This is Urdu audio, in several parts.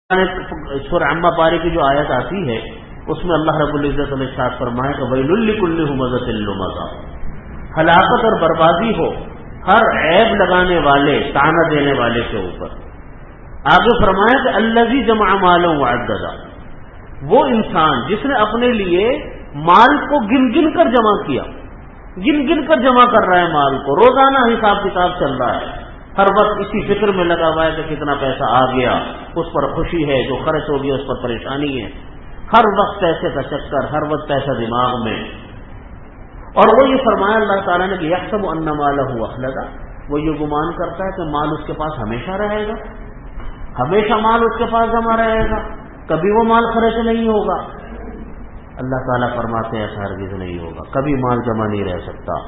سورہ عامہ پارے کی جو آیت آتی ہے اس میں اللہ رب العزت نے ارشاد فرمایا کہ ویل لکل ہمزۃ لمزہ، ہلاکت اور بربادی ہو ہر عیب لگانے والے، طعنہ دینے والے کے اوپر۔ آگے فرمایا کہ الذی جمع مالا وعددا، وہ انسان جس نے اپنے لیے مال کو گن گن کر جمع کیا، گن گن کر جمع کر رہا ہے مال کو، روزانہ حساب کتاب چل رہا ہے، ہر وقت اسی فکر میں لگا ہوا ہے کہ کتنا پیسہ آ گیا، اس پر خوشی ہے، جو خرچ ہو گیا اس پر پریشانی ہے، ہر وقت پیسے کا چکر، ہر وقت پیسہ دماغ میں۔ اور وہ یہ فرمایا اللہ تعالیٰ نے کہ یحسب ان مالہ اخلدا، وہ یہ گمان کرتا ہے کہ مال اس کے پاس ہمیشہ رہے گا، ہمیشہ مال اس کے پاس جمع رہے گا، کبھی وہ مال خرچ نہیں ہوگا۔ اللہ تعالیٰ فرماتے ہیں ایسا ہرگز نہیں ہوگا، کبھی مال جمع نہیں رہ سکتا،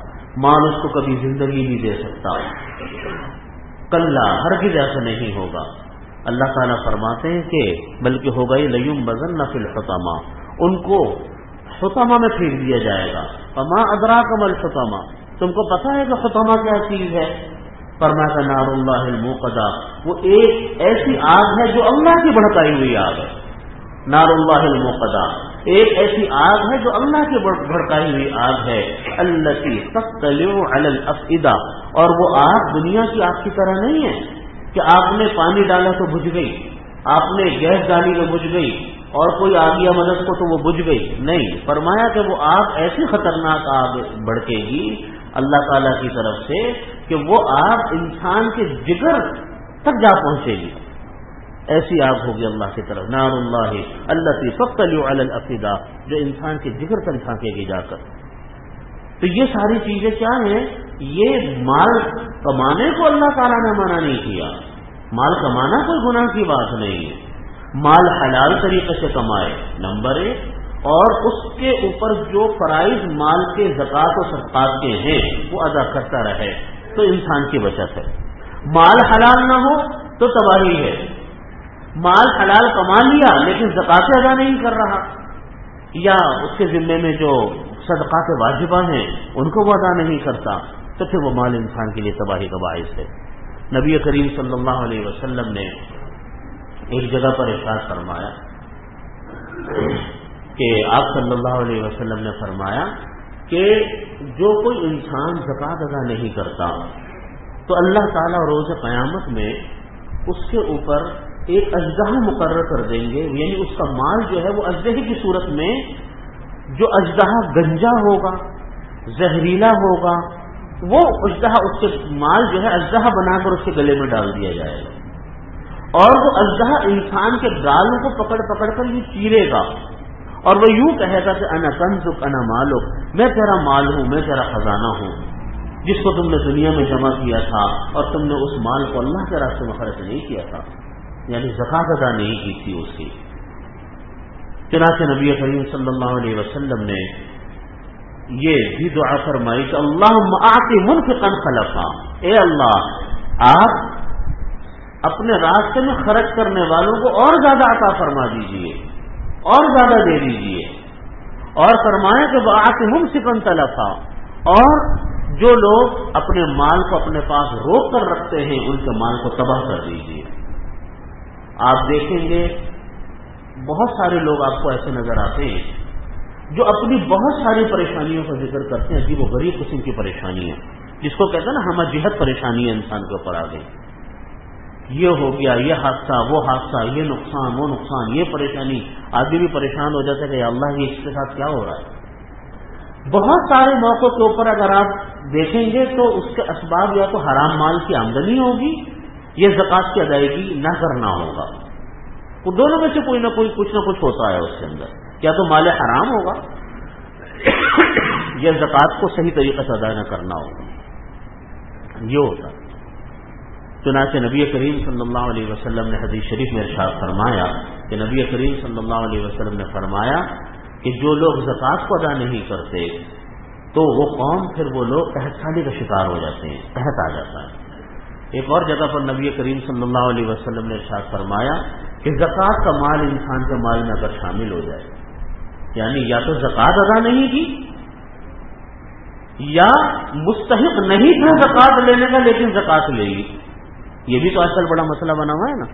مال اس کو کبھی زندگی نہیں دے سکتا، کلا ہرگز ایسا نہیں ہوگا۔ اللہ تعالیٰ فرماتے ہیں کہ بلکہ ہوگا ہی لینبذن فی الحطمہ، ان کو حطمہ میں پھینک دیا جائے گا۔ وما ادراک ما الحطمہ، تم کو پتہ ہے کہ حطمہ کیا چیز ہے؟ فرمایا کہ نار اللہ الموقدہ، وہ ایک ایسی آگ ہے جو اللہ کی بھڑکائی ہوئی آگ ہے۔ نار اللہ الموقدہ، ایک ایسی آگ ہے جو اللہ کی بھڑکائی ہوئی آگ ہے۔ التی تطلع علی الافئدہ، اور وہ آگ دنیا کی آگ کی طرح نہیں ہے کہ آپ نے پانی ڈالا تو بجھ گئی، آپ نے گیس ڈالی تو بجھ گئی، اور کوئی آ گیا مدد کو تو وہ بجھ گئی، نہیں۔ فرمایا کہ وہ آگ ایسی خطرناک آگ بھڑکے گی اللہ تعالیٰ کی طرف سے کہ وہ آگ انسان کے جگر تک جا پہنچے گی، ایسی آگ ہوگی اللہ کی طرف۔ نار اللہ التی تطلع علی الافئدہ، جو انسان کے جگر تک جھانکے گی جا کر۔ تو یہ ساری چیزیں کیا ہیں؟ یہ مال کمانے کو اللہ تعالیٰ نے منع نہیں کیا، مال کمانا کوئی گناہ کی بات نہیں ہے، مال حلال طریقے سے کمائے نمبر 1، اور اس کے اوپر جو فرائض مال کے زکوٰۃ و صدقات کے ہیں وہ ادا کرتا رہے تو انسان کی بچت ہے۔ مال حلال نہ ہو تو تباہی ہے، مال حلال کما لیا لیکن زکوٰۃ ادا نہیں کر رہا، یا اس کے ذمے میں جو صدقات واجبہ ہیں ان کو وہ ادا نہیں کرتا، تو پھر وہ مال انسان کے لیے تباہی کا باعث ہے۔ نبی کریم صلی اللہ علیہ وسلم نے ایک جگہ پر ارشاد فرمایا کہ آپ صلی اللہ علیہ وسلم نے فرمایا کہ جو کوئی انسان زکوٰۃ ادا نہیں کرتا تو اللہ تعالیٰ روز قیامت میں اس کے اوپر ایک اژدہا مقرر کر دیں گے، یعنی اس کا مال جو ہے وہ اژدہے کی صورت میں، جو اژدہا گنجا ہوگا، زہریلا ہوگا، وہ اژدہا اس کے مال جو ہے اژدہا بنا کر اس کے گلے میں ڈال دیا جائے گا، اور وہ اژدہا انسان کے گالوں کو پکڑ پکڑ کر یہ چیرے گا، اور وہ یوں کہے گا کہ انا کنزک انا مالک، میں تیرا مال ہوں، میں تیرا خزانہ ہوں، جس کو تم نے دنیا میں جمع کیا تھا اور تم نے اس مال کو اللہ کے راستے میں خرچ نہیں کیا تھا، یعنی زکوٰۃ ادا نہیں کی تھی اس کی۔ چنانچہ نبی کریم صلی اللہ علیہ وسلم نے یہ بھی دعا فرمائی کہ اللہم آتی منفقا خلفا، اے اللہ آپ اپنے راستے میں خرچ کرنے والوں کو اور زیادہ عطا فرما دیجئے، اور زیادہ دے دیجئے، اور فرمایا کہ وآتی ممسکا تلفا، اور جو لوگ اپنے مال کو اپنے پاس روک کر رکھتے ہیں ان کے مال کو تباہ کر دیجئے۔ آپ دیکھیں گے بہت سارے لوگ آپ کو ایسے نظر آتے ہیں جو اپنی بہت ساری پریشانیوں کا ذکر کرتے ہیں، عجیب و غریب قسم کی پریشانیاں، جس کو کہتے ہیں نا ہمہ جہت پریشانی انسان کے اوپر آ گئی، یہ ہو گیا، یہ حادثہ، وہ حادثہ، یہ نقصان، وہ نقصان، یہ پریشانی، آدمی بھی پریشان ہو جاتا ہے کہ یا اللہ یہ اس کے ساتھ کیا ہو رہا ہے۔ بہت سارے موقعوں کے اوپر اگر آپ دیکھیں گے تو اس کے اسباب یا تو حرام مال کی آمدنی ہوگی، یہ زکوٰۃ کی ادائیگی نہ کرنا ہوگا، وہ دونوں میں سے کوئی نہ کوئی کچھ نہ کچھ ہوتا ہے اس کے اندر، یا تو مال حرام ہوگا یا زکوٰۃ کو صحیح طریقے سے ادا نہ کرنا ہوگا، یہ ہوتا ہے۔ چنانچہ نبی کریم صلی اللہ علیہ وسلم نے حدیث شریف میں ارشاد فرمایا کہ نبی کریم صلی اللہ علیہ وسلم نے فرمایا کہ جو لوگ زکوٰۃ کو ادا نہیں کرتے تو وہ قوم، پھر وہ لوگ قحط سالی کا شکار ہو جاتے ہیں، قحط آ جاتا ہے۔ ایک اور جگہ پر نبی کریم صلی اللہ علیہ وسلم نے ارشاد فرمایا کہ زکوٰۃ کا مال انسان کے مال میں اگر شامل ہو جائے، یعنی یا تو زکوٰۃ ادا نہیں کی یا مستحق نہیں تھا زکوٰۃ لینے کا لیکن زکوٰۃ لے لی، یہ بھی تو آج کل بڑا مسئلہ بنا ہوا ہے نا،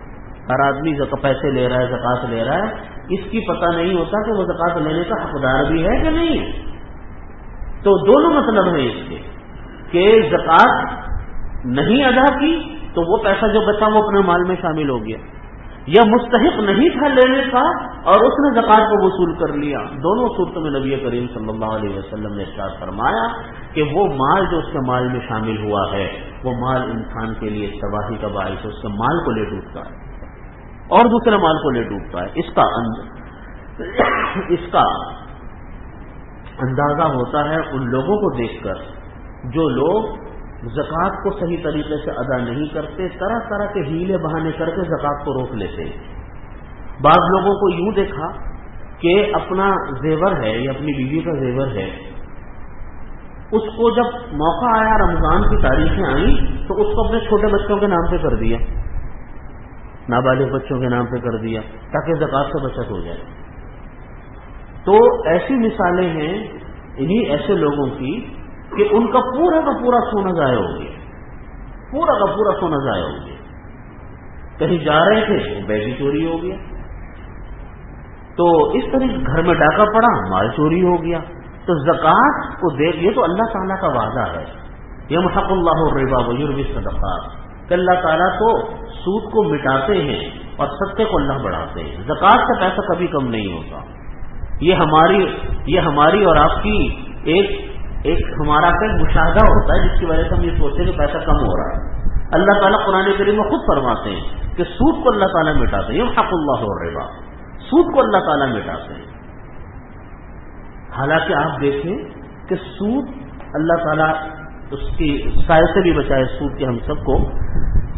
ہر آدمی پیسے لے رہا ہے، زکات لے رہا ہے، اس کی پتہ نہیں ہوتا کہ وہ زکات لینے کا حقدار بھی ہے کہ نہیں ہے۔ تو دونوں مطلب ہیں اس کے کہ زکات نہیں ادا کی تو وہ پیسہ جو بچا وہ اپنے مال میں شامل ہو گیا، یا مستحق نہیں تھا لینے کا اور اس نے زکات کو وصول کر لیا۔ دونوں صورتوں میں نبی کریم صلی اللہ علیہ وسلم نے ارشاد فرمایا کہ وہ مال جو اس کے مال میں شامل ہوا ہے وہ مال انسان کے لیے تباہی کا باعث ہے، اس کے مال کو لے ڈوبتا ہے اور دوسرے مال کو لے ڈوبتا ہے۔ اس کا اندازہ ہوتا ہے ان لوگوں کو دیکھ کر جو لوگ زکوٰۃ کو صحیح طریقے سے ادا نہیں کرتے، طرح طرح کے ہیلے بہانے کر کے زکوٰۃ کو روک لیتے ہیں۔ بعض لوگوں کو یوں دیکھا کہ اپنا زیور ہے یا اپنی بیوی کا زیور ہے، اس کو جب موقع آیا، رمضان کی تاریخیں آئیں تو اس کو اپنے چھوٹے بچوں کے نام پہ کر دیا، نابالغ بچوں کے نام پہ کر دیا تاکہ زکوٰۃ سے بچت ہو جائے۔ تو ایسی مثالیں ہیں انہی ایسے لوگوں کی کہ ان کا پورا کا پورا سونا ضائع ہو گیا، پورا کا پورا سونا ضائع ہو گیا۔ کہیں جا رہے تھے وہ بیگ چوری ہو گیا، تو اس طرح گھر میں ڈاکہ پڑا، مال چوری ہو گیا۔ تو زکوٰۃ کو دیکھ، یہ تو اللہ تعالیٰ کا وعدہ ہے، یمحق اللہ الربا ویربی الصدقات، کہ اللہ تعالیٰ تو سود کو مٹاتے ہیں اور صدقے کو اللہ بڑھاتے ہیں۔ زکوٰۃ کا پیسہ کبھی کم نہیں ہوتا۔ یہ ہماری اور آپ کی ایک ہمارا مشاہدہ ہوتا ہے جس کی وجہ سے ہم یہ سوچتے ہیں کہ پیسہ کم ہو رہا ہے۔ اللہ تعالیٰ قرآن کریم میں خود فرماتے ہیں کہ سود کو اللہ تعالیٰ مٹاتے ہیں، یمحق اللہ الربا، سود کو اللہ تعالیٰ مٹاتے ہیں۔ حالانکہ آپ دیکھیں کہ سود اللہ تعالیٰ اس کی سائے سے بھی بچائے، سود کے ہم سب کو۔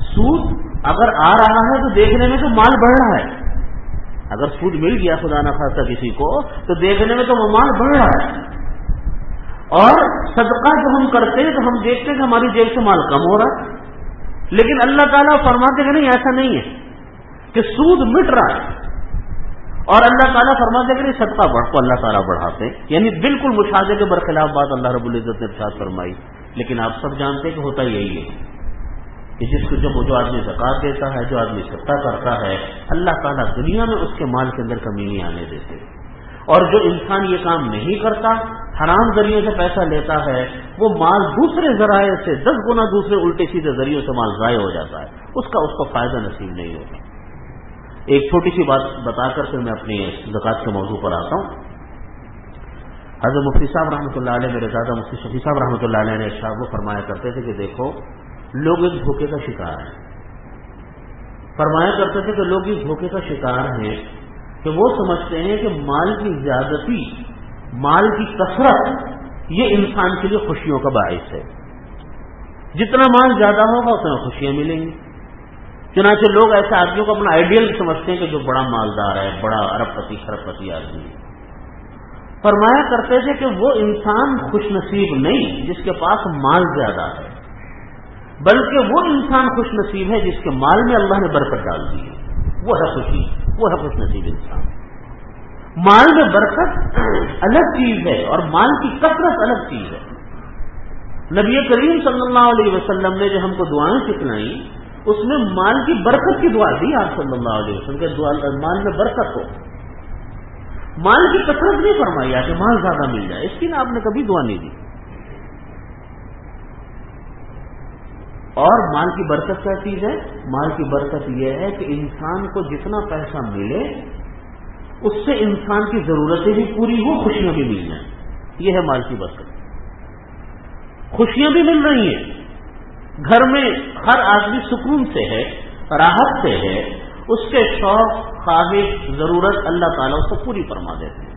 سود اگر آ رہا ہے تو دیکھنے میں تو مال بڑھ رہا ہے، اگر سود مل گیا خدا نہ خواستہ کسی کو تو دیکھنے میں تو وہ مال بڑھ رہا ہے۔ اور صدقہ جو ہم کرتے ہیں تو ہم دیکھتے ہیں کہ ہماری جیب سے مال کم ہو رہا ہے، لیکن اللہ تعالیٰ فرماتے ہیں کہ نہیں، ایسا نہیں ہے کہ سود مٹ رہا ہے، اور اللہ تعالیٰ فرماتے ہیں کہ نہیں، صدقہ بڑھ کو اللہ تعالیٰ بڑھاتے ہیں۔ یعنی بالکل مشاہدے کے برخلاف بات اللہ رب العزت نے ارشاد فرمائی۔ لیکن آپ سب جانتے ہیں کہ ہوتا یہی ہے کہ جس کو جو آدمی زکوٰۃ دیتا ہے، جو آدمی صدقہ کرتا ہے، اللہ تعالیٰ دنیا میں اس کے مال کے اندر کمی نہیں آنے دیتے۔ اور جو انسان یہ کام نہیں کرتا، حرام ذریعے سے پیسہ لیتا ہے، وہ مال دوسرے ذرائع سے 10 گنا دوسرے الٹے سیدھے ذریعوں سے مال ضائع ہو جاتا ہے، اس کو فائدہ نصیب نہیں ہوتا۔ ایک چھوٹی سی بات بتا کر پھر میں اپنی زکوٰۃ کے موضوع پر آتا ہوں۔ حضرت مفتی صاحب رحمۃ اللہ علیہ، میرے دادا مفتی شفیع صاحب رحمۃ اللہ علیہ نے ارشاد وہ فرمایا کرتے تھے کہ دیکھو لوگ ایک دھوکے کا شکار ہیں۔ فرمایا کرتے تھے کہ لوگ اس دھوکے کا شکار ہیں کہ وہ سمجھتے ہیں کہ مال کی زیادتی، مال کی کثرت یہ انسان کے لیے خوشیوں کا باعث ہے، جتنا مال زیادہ ہوگا اتنا خوشیاں ملیں گی۔ چنانچہ لوگ ایسے آدمیوں کو اپنا آئیڈیل سمجھتے ہیں کہ جو بڑا مالدار ہے، بڑا ارب پتی خرب پتی آدمی ہے۔ فرمایا کرتے تھے کہ وہ انسان خوش نصیب نہیں جس کے پاس مال زیادہ ہے، بلکہ وہ انسان خوش نصیب ہے جس کے مال میں اللہ نے برکت ڈال دی ہے، وہ ہے خوشی، وہ ہے خوش نصیب انسان۔ مال میں برکت الگ چیز ہے اور مال کی کثرت الگ چیز ہے۔ نبی کریم صلی اللہ علیہ وسلم نے جو ہم کو دعائیں سکھلائیں اس میں مال کی برکت کی دعا دی آپ صلی اللہ علیہ وسلم کے مال میں برکت ہو، مال کی کثرت نہیں فرمائی کہ مال زیادہ مل جائے، اس کی آپ نے کبھی دعا نہیں دی۔ اور مال کی برکت کیا چیز ہے؟ مال کی برکت یہ ہے کہ انسان کو جتنا پیسہ ملے اس سے انسان کی ضرورتیں بھی پوری ہو، خوشیاں بھی مل جائیں، یہ ہے مال کی برکت۔ خوشیاں بھی مل رہی ہیں، گھر میں ہر آدمی سکون سے ہے، راحت سے ہے، اس کے شوق خواہش ضرورت اللہ تعالیٰ اس کو پوری فرما دیتے ہیں۔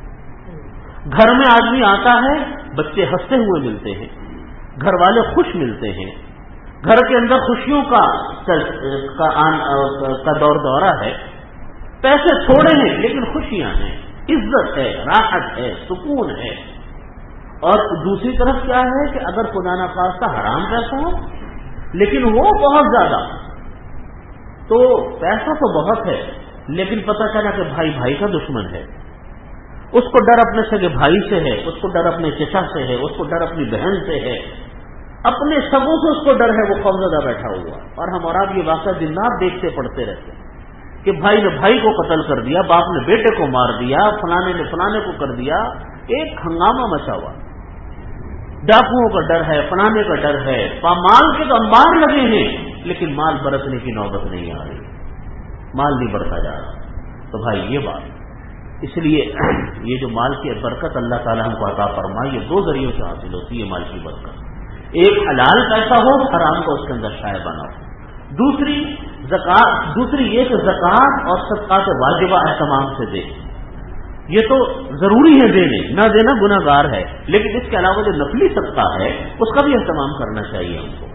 گھر میں آدمی آتا ہے، بچے ہنستے ہوئے ملتے ہیں، گھر والے خوش ملتے ہیں، گھر کے اندر خوشیوں کا دورہ ہے، پیسے تھوڑے ہیں لیکن خوشیاں ہیں، عزت ہے، راحت ہے، سکون ہے۔ اور دوسری طرف کیا ہے کہ اگر خدا نخواستہ حرام پیسہ ہو لیکن وہ بہت زیادہ، تو پیسہ تو بہت ہے لیکن پتہ چلا کہ بھائی بھائی کا دشمن ہے، اس کو ڈر اپنے سگے بھائی سے ہے، اس کو ڈر اپنے چچا سے ہے، اس کو ڈر اپنی بہن سے ہے، اپنے سگوں سے اس کو ڈر ہے، وہ خوفزدہ بیٹھا ہوا۔ اور ہم اور آپ یہ واقعہ دن رات دیکھتے پڑھتے رہتے ہیں کہ بھائی نے بھائی کو قتل کر دیا، باپ نے بیٹے کو مار دیا، فلانے نے فلانے کو کر دیا، ایک ہنگامہ مچا ہوا، ڈاکوؤں کا ڈر ہے، فلانے کا ڈر ہے، مال کے تو انبار لگے ہیں لیکن مال برتنے کی نوبت نہیں آ رہی، مال نہیں بڑھتا جا رہا۔ تو بھائی یہ بات، اس لیے یہ جو مال کی برکت اللہ تعالیٰ ہم کو عطا فرمائے، یہ دو ذریعوں سے حاصل ہوتی ہے مال کی برکت۔ ایک حلال پیسہ ہو، حرام کا اس کے اندر شائع بنا ہو، دوسری یہ کہ زکوٰۃ اور صدقات واجبہ اہتمام سے دے، یہ تو ضروری ہے دینے، نہ دینا گناہ گار ہے، لیکن اس کے علاوہ جو نفلی صدقہ ہے اس کا بھی اہتمام کرنا چاہیے ہم کو۔